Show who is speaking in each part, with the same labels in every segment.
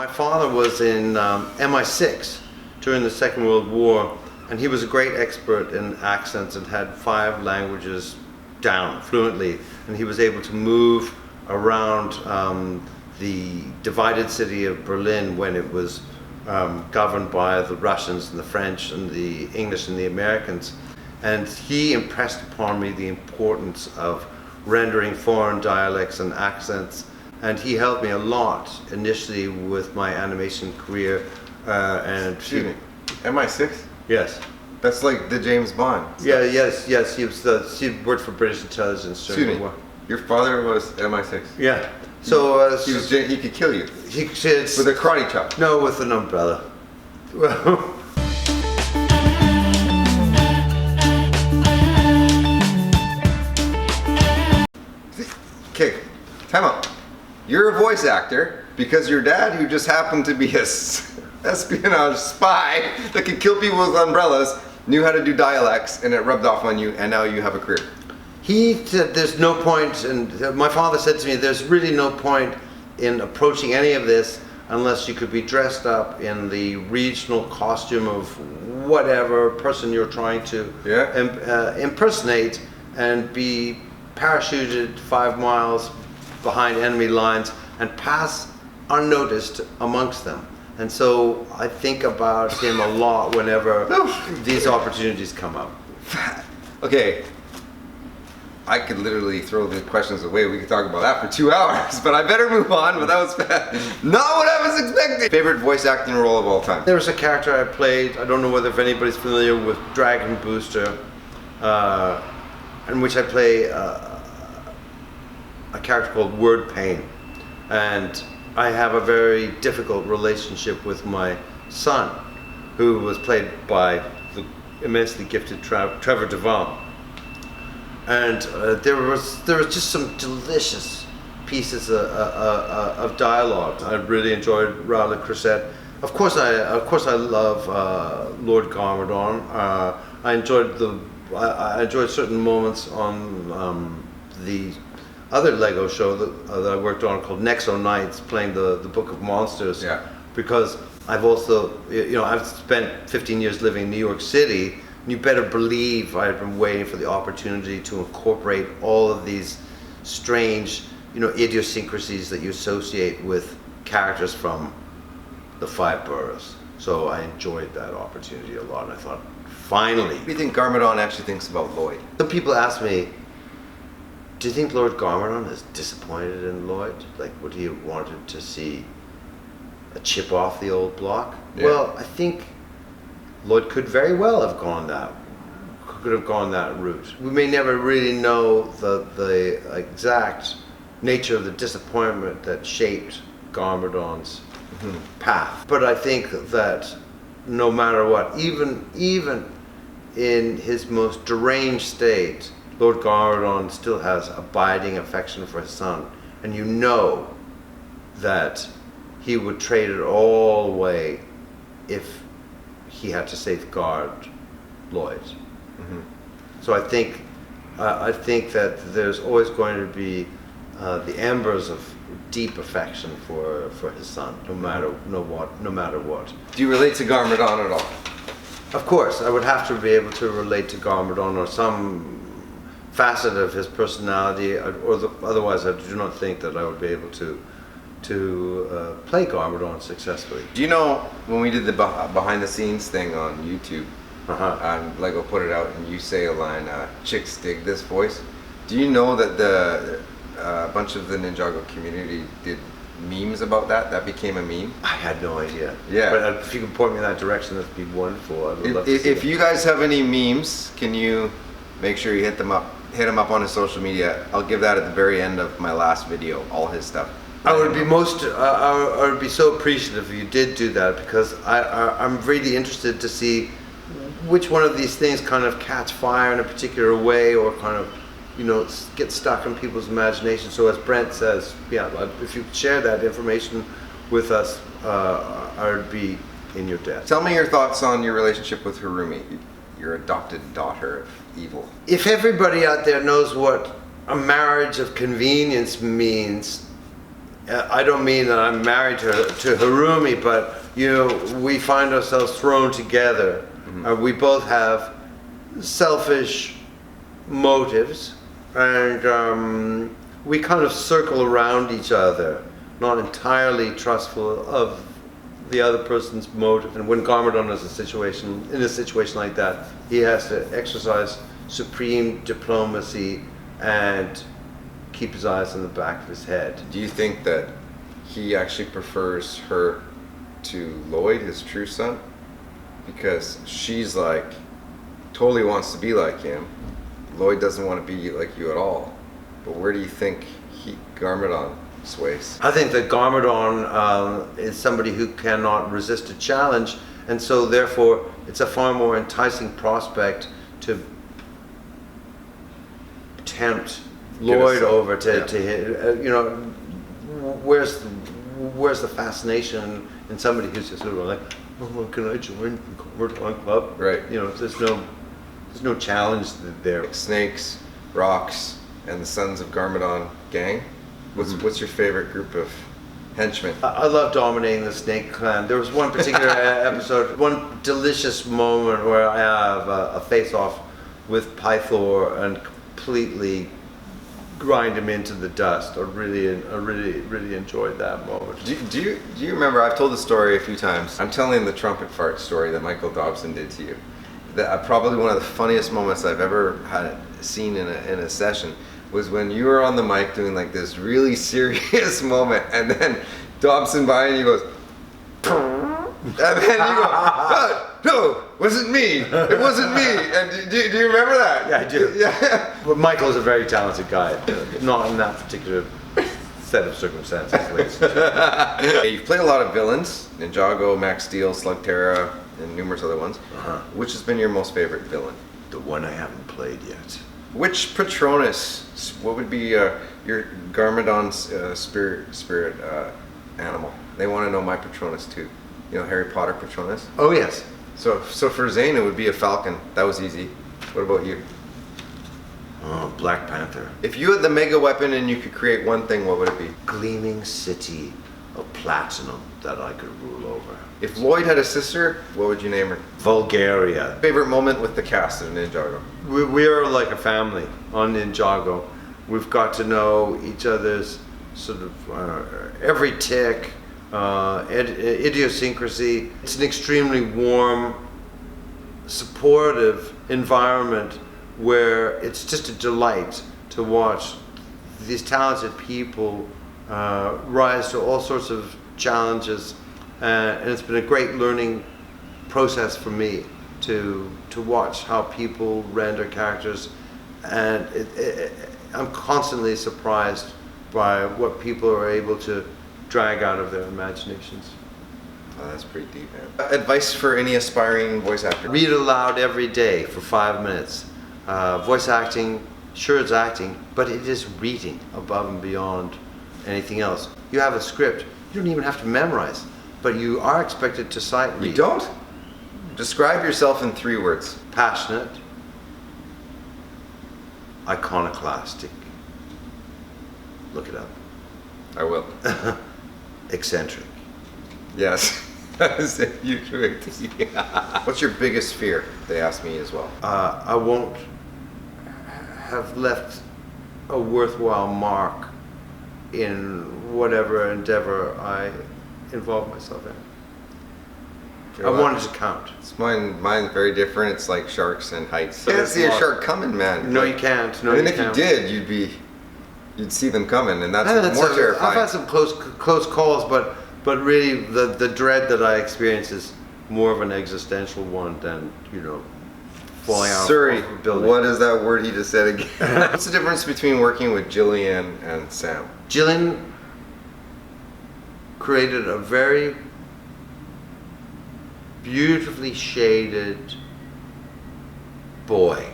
Speaker 1: My father was in MI6 during the Second World War, and he was a great expert in accents and had 5 languages down fluently, and he was able to move around the divided city of Berlin when it was governed by the Russians and the French and the English and the Americans. And he impressed upon me the importance of rendering foreign dialects and accents, and he helped me a lot initially with my animation career. And
Speaker 2: excuse me, MI6?
Speaker 1: Yes.
Speaker 2: That's like the James Bond stuff.
Speaker 1: Yeah, yes. He worked for British intelligence during the war.
Speaker 2: Your father was MI6?
Speaker 1: Yeah. So
Speaker 2: he could kill you.
Speaker 1: He could,
Speaker 2: with a karate chop?
Speaker 1: No, with an umbrella. Well.
Speaker 2: Okay, time out. You're a voice actor because your dad, who just happened to be a espionage spy that could kill people with umbrellas, knew how to do dialects, and it rubbed off on you, and now you have a career.
Speaker 1: He said there's no point, and my father said to me, there's really no point in approaching any of this unless you could be dressed up in the regional costume of whatever person you're trying to impersonate, and be parachuted 5 miles behind enemy lines and pass unnoticed amongst them. And so I think about him a lot whenever these opportunities come up.
Speaker 2: Okay, I could literally throw the questions away. We could talk about that for 2 hours, but I better move on. But that was not what I was expecting. Favorite voice acting role of all time?
Speaker 1: There was a character I played, I don't know whether if anybody's familiar with Dragon Booster, in which I play a character called Word Pain. And I have a very difficult relationship with my son, who was played by the immensely gifted Trevor Devon. And there was just some delicious pieces of dialogue. I really enjoyed Raleigh Cressette. Of course I love Lord Garmadon. I enjoyed certain moments on the other Lego show that I worked on called Nexo Nights, playing the Book of Monsters.
Speaker 2: Yeah.
Speaker 1: Because I've also, I've spent 15 years living in New York City, and you better believe I had been waiting for the opportunity to incorporate all of these strange, idiosyncrasies that you associate with characters from the 5 boroughs. So I enjoyed that opportunity a lot, and I thought, finally.
Speaker 2: What do you think Garmadon actually thinks about Lloyd?
Speaker 1: Some people ask me, do you think Lord Garmadon is disappointed in Lloyd? Like, would he have wanted to see a chip off the old block? Yeah. Well, I think Lloyd could very well have gone that route. We may never really know the exact nature of the disappointment that shaped Garmadon's path. But I think that no matter what, even in his most deranged state, Lord Garmadon still has abiding affection for his son, and you know that he would trade it all away if he had to safeguard Lloyd. So I think that there's always going to be the embers of deep affection for his son, no matter what.
Speaker 2: Do you relate to Garmadon at all?
Speaker 1: Of course, I would have to be able to relate to Garmadon or some facet of his personality, otherwise I do not think that I would be able to play Garmadon successfully.
Speaker 2: Do you know when we did the behind the scenes thing on YouTube, and Lego put it out, and you say a line, "Chicks dig this voice"? Do you know that a bunch of the Ninjago community did memes about that? That became a meme.
Speaker 1: I had no idea.
Speaker 2: Yeah.
Speaker 1: But if you can point me in that direction, that'd be wonderful. I would love to see
Speaker 2: if you guys have any memes, can you make sure you hit him up on his social media? I'll give that at the very end of my last video, all his stuff.
Speaker 1: I would be so appreciative if you did do that, because I'm really interested to see which one of these things kind of catch fire in a particular way, or kind of, get stuck in people's imagination. So as Brent says, if you share that information with us, I would be in your debt.
Speaker 2: Tell me your thoughts on your relationship with Harumi, your adopted daughter of evil.
Speaker 1: If everybody out there knows what a marriage of convenience means, I don't mean that I'm married to Harumi, but you know, we find ourselves thrown together. We both have selfish motives, and we kind of circle around each other, not entirely trustful of the other person's motive. And when Garmadon is in a situation like that, he has to exercise supreme diplomacy and keep his eyes on the back of his head.
Speaker 2: Do you think that he actually prefers her to Lloyd, his true son? Because she's like, totally wants to be like him. Lloyd doesn't want to be like you at all. But where do you think Garmadon sways?
Speaker 1: I think that Garmadon is somebody who cannot resist a challenge, and so therefore it's a far more enticing prospect to tempt Lloyd over to you know, where's the fascination in somebody who's just sort of like, oh, can I join the Garmadon club?
Speaker 2: Right.
Speaker 1: You know, there's no challenge there.
Speaker 2: Snakes, rocks, and the Sons of Garmadon gang. What's your favorite group of henchmen?
Speaker 1: I love dominating the snake clan. There was one particular episode, one delicious moment where I have a face-off with Pythor and completely grind him into the dust. I really enjoyed that moment.
Speaker 2: Do you remember? I've told the story a few times. I'm telling the trumpet fart story that Michael Dobson did to you. That probably one of the funniest moments I've ever seen in a session was when you were on the mic doing like this really serious moment, and then Dobson behind you goes, and then you go, no, wasn't me. It wasn't me. And do you remember that?
Speaker 1: Yeah, I do.
Speaker 2: Yeah.
Speaker 1: But Michael is a very talented guy, not in that particular set of circumstances.
Speaker 2: You've played a lot of villains: Ninjago, Max Steel, Slugterra, and numerous other ones. Which has been your most favorite villain?
Speaker 1: The one I haven't played yet.
Speaker 2: Which Patronus? What would be your Garmadon's spirit animal? They want to know my Patronus too. You know, Harry Potter Patronus.
Speaker 1: Oh yes.
Speaker 2: So for Zane it would be a falcon. That was easy. What about you?
Speaker 1: Oh, Black Panther.
Speaker 2: If you had the mega weapon and you could create one thing, what would it be?
Speaker 1: Gleaming city of platinum that I could rule over.
Speaker 2: If Lloyd had a sister, what would you name her?
Speaker 1: Vulgaria.
Speaker 2: Favorite moment with the cast of Ninjago?
Speaker 1: We are like a family on Ninjago. We've got to know each other's sort of every tick, idiosyncrasy. It's an extremely warm, supportive environment where it's just a delight to watch these talented people rise to all sorts of challenges, and it's been a great learning process for me to watch how people render characters, and I'm constantly surprised by what people are able to drag out of their imaginations.
Speaker 2: Oh, that's pretty deep, man. Advice for any aspiring voice actor?
Speaker 1: Read aloud every day for 5 minutes. Voice acting, sure it's acting, but it is reading above and beyond anything else. You have a script, you don't even have to memorize, but you are expected to sight read.
Speaker 2: You don't? Describe yourself in 3 words.
Speaker 1: Passionate, iconoclastic, look it up.
Speaker 2: I will.
Speaker 1: Eccentric.
Speaker 2: Yes. You correct. What's your biggest fear? They asked me as well.
Speaker 1: I won't have left a worthwhile mark in whatever endeavor I involve myself in. I want it to count.
Speaker 2: It's mine's very different. It's like sharks and heights. You can't see a shark coming, man.
Speaker 1: No, you can't. No,
Speaker 2: even
Speaker 1: you
Speaker 2: if
Speaker 1: can't.
Speaker 2: you did, you'd see them coming, and that's more terrifying.
Speaker 1: I've had some close calls, but really the dread that I experience is more of an existential one than, you know, falling out
Speaker 2: Surrey,
Speaker 1: of a building.
Speaker 2: What is that word he just said again? What's the difference between working with Jillian and Sam?
Speaker 1: Jillian created a very beautifully shaded boy.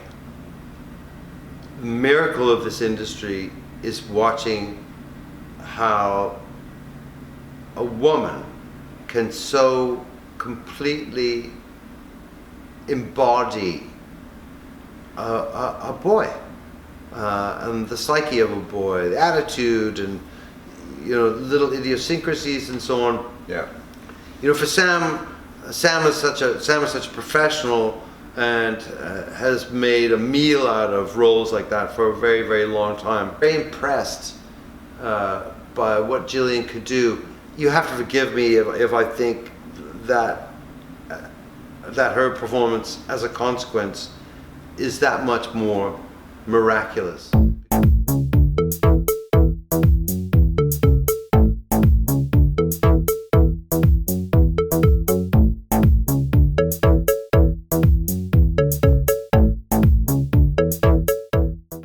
Speaker 1: The miracle of this industry is watching how a woman can so completely embody a boy, and the psyche of a boy, the attitude, and little idiosyncrasies and so on.
Speaker 2: Yeah.
Speaker 1: For Sam is such a professional and has made a meal out of roles like that for a very, very long time. Very impressed by what Jillian could do. You have to forgive me if I think that her performance as a consequence is that much more miraculous.